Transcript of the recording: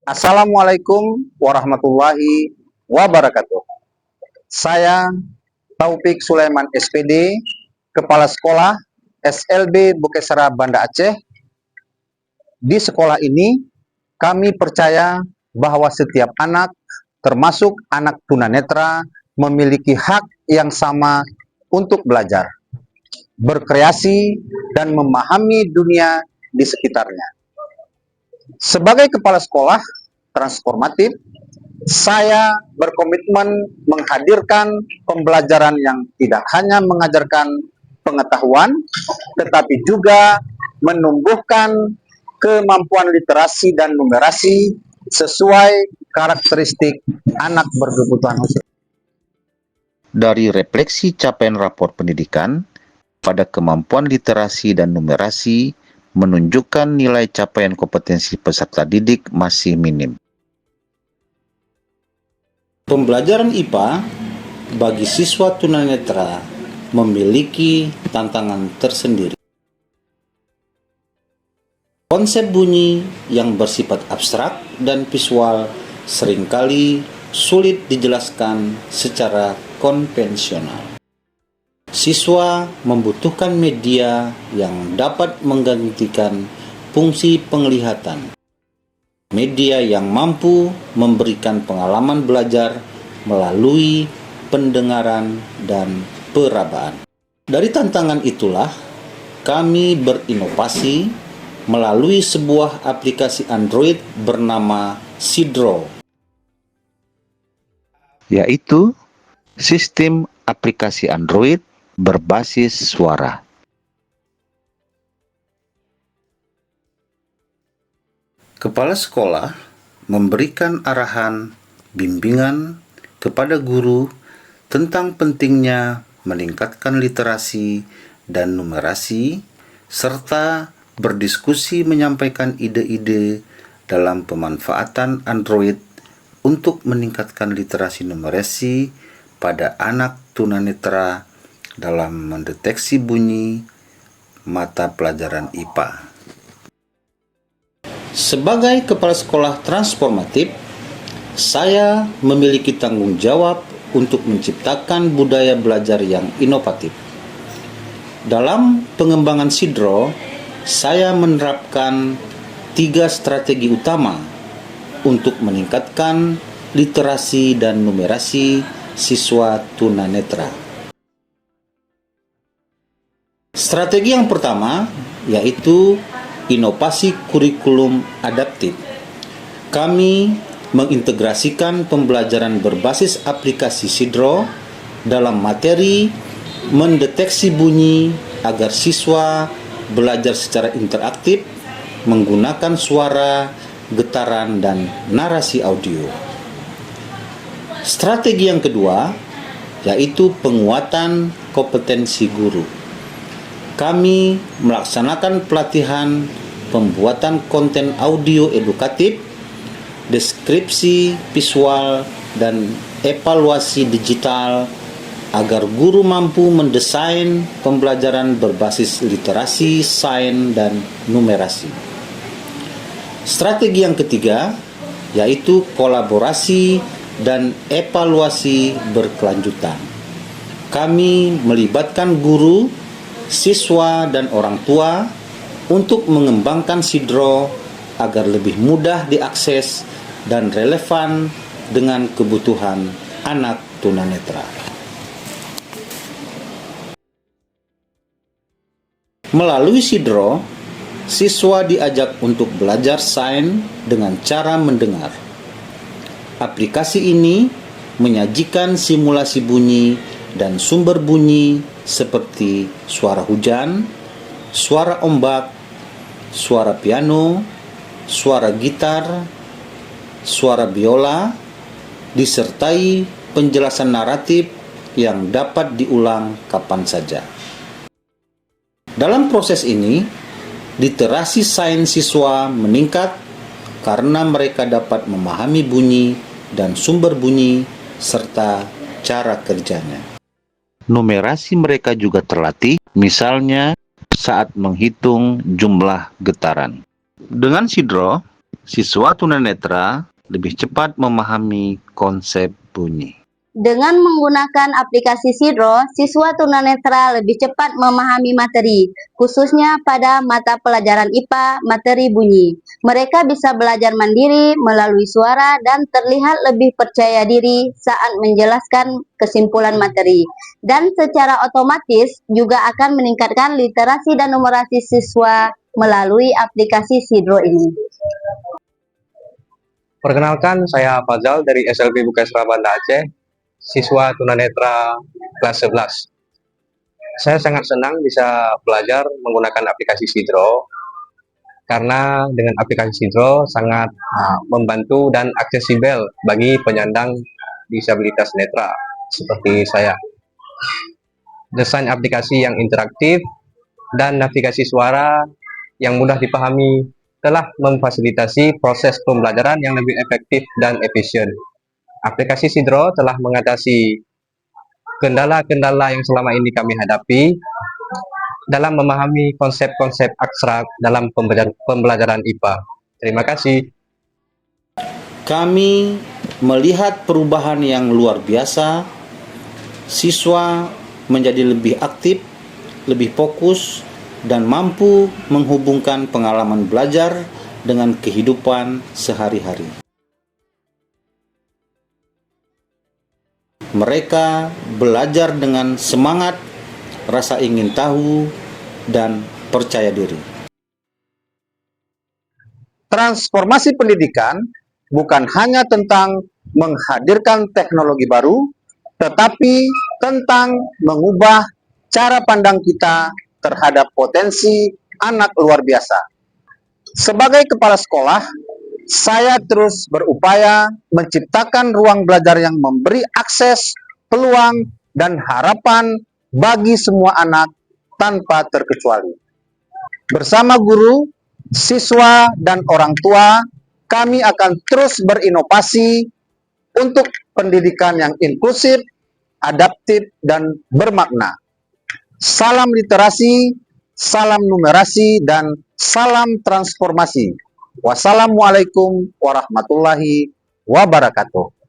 Assalamualaikum warahmatullahi wabarakatuh. Saya Taufik Sulaiman SPD, Kepala Sekolah SLB Bukesera Banda Aceh. Di sekolah ini, kami percaya bahwa setiap anak, termasuk anak tunanetra, memiliki hak yang sama untuk belajar, berkreasi, dan memahami dunia di sekitarnya. Sebagai kepala sekolah transformatif, saya berkomitmen menghadirkan pembelajaran yang tidak hanya mengajarkan pengetahuan, tetapi juga menumbuhkan kemampuan literasi dan numerasi sesuai karakteristik anak berkebutuhan khusus. Dari refleksi capaian rapor pendidikan pada kemampuan literasi dan numerasi menunjukkan nilai capaian kompetensi peserta didik masih minim. Pembelajaran IPA bagi siswa tunanetra memiliki tantangan tersendiri. Konsep bunyi yang bersifat abstrak dan visual seringkali sulit dijelaskan secara konvensional. Siswa membutuhkan media yang dapat menggantikan fungsi penglihatan. Media yang mampu memberikan pengalaman belajar melalui pendengaran dan perabaan. Dari tantangan itulah, kami berinovasi melalui sebuah aplikasi Android bernama Sidro, yaitu sistem aplikasi Android berbasis suara. Kepala sekolah memberikan arahan bimbingan kepada guru tentang pentingnya meningkatkan literasi dan numerasi, serta berdiskusi menyampaikan ide-ide dalam pemanfaatan Android untuk meningkatkan literasi numerasi pada anak tunanetra dalam mendeteksi bunyi mata pelajaran IPA. Sebagai kepala sekolah transformatif, saya memiliki tanggung jawab untuk menciptakan budaya belajar yang inovatif. Dalam pengembangan Sidro, saya menerapkan 3 strategi utama untuk meningkatkan literasi dan numerasi siswa tunanetra. Strategi yang pertama yaitu inovasi kurikulum adaptif. Kami mengintegrasikan pembelajaran berbasis aplikasi Sidro dalam materi mendeteksi bunyi agar siswa belajar secara interaktif menggunakan suara, getaran, dan narasi audio. Strategi yang kedua yaitu penguatan kompetensi guru. Kami melaksanakan pelatihan pembuatan konten audio edukatif, deskripsi visual, dan evaluasi digital agar guru mampu mendesain pembelajaran berbasis literasi, sains, dan numerasi. Strategi yang ketiga yaitu kolaborasi dan evaluasi berkelanjutan. Kami melibatkan guru, siswa, dan orang tua untuk mengembangkan Sidro agar lebih mudah diakses dan relevan dengan kebutuhan anak tunanetra. Melalui Sidro, siswa diajak untuk belajar sains dengan cara mendengar. Aplikasi ini menyajikan simulasi bunyi dan sumber bunyi seperti suara hujan, suara ombak, suara piano, suara gitar, suara biola, disertai penjelasan naratif yang dapat diulang kapan saja. Dalam proses ini, literasi sains siswa meningkat karena mereka dapat memahami bunyi dan sumber bunyi serta cara kerjanya. Numerasi mereka juga terlatih, misalnya saat menghitung jumlah getaran. Dengan Sidro, Siswa tunanetra lebih cepat memahami konsep bunyi. Dengan menggunakan aplikasi Sidro, siswa tunanetra lebih cepat memahami materi, khususnya pada mata pelajaran IPA, materi bunyi. Mereka bisa belajar mandiri melalui suara dan terlihat lebih percaya diri saat menjelaskan kesimpulan materi. Dan secara otomatis juga akan meningkatkan literasi dan numerasi siswa melalui aplikasi Sidro ini. Perkenalkan, saya Fazal dari SLB Bukesra Banda Aceh, siswa tunanetra kelas 11. Saya sangat senang bisa belajar menggunakan aplikasi Sidro, karena dengan aplikasi Sidro sangat membantu dan aksesibel bagi penyandang disabilitas netra seperti saya. Desain aplikasi yang interaktif dan navigasi suara yang mudah dipahami telah memfasilitasi proses pembelajaran yang lebih efektif dan efisien. Aplikasi Sidro telah mengatasi kendala-kendala yang selama ini kami hadapi dalam memahami konsep-konsep abstrak dalam pembelajaran IPA. Terima kasih. Kami melihat perubahan yang luar biasa. Siswa menjadi lebih aktif, lebih fokus, dan mampu menghubungkan pengalaman belajar dengan kehidupan sehari-hari. Mereka belajar dengan semangat, rasa ingin tahu, dan percaya diri. Transformasi pendidikan bukan hanya tentang menghadirkan teknologi baru, tetapi tentang mengubah cara pandang kita terhadap potensi anak luar biasa. Sebagai kepala sekolah, saya terus berupaya menciptakan ruang belajar yang memberi akses, peluang, dan harapan bagi semua anak tanpa terkecuali. Bersama guru, siswa, dan orang tua, kami akan terus berinovasi untuk pendidikan yang inklusif, adaptif, dan bermakna. Salam literasi, salam numerasi, dan salam transformasi. Wassalamualaikum warahmatullahi wabarakatuh.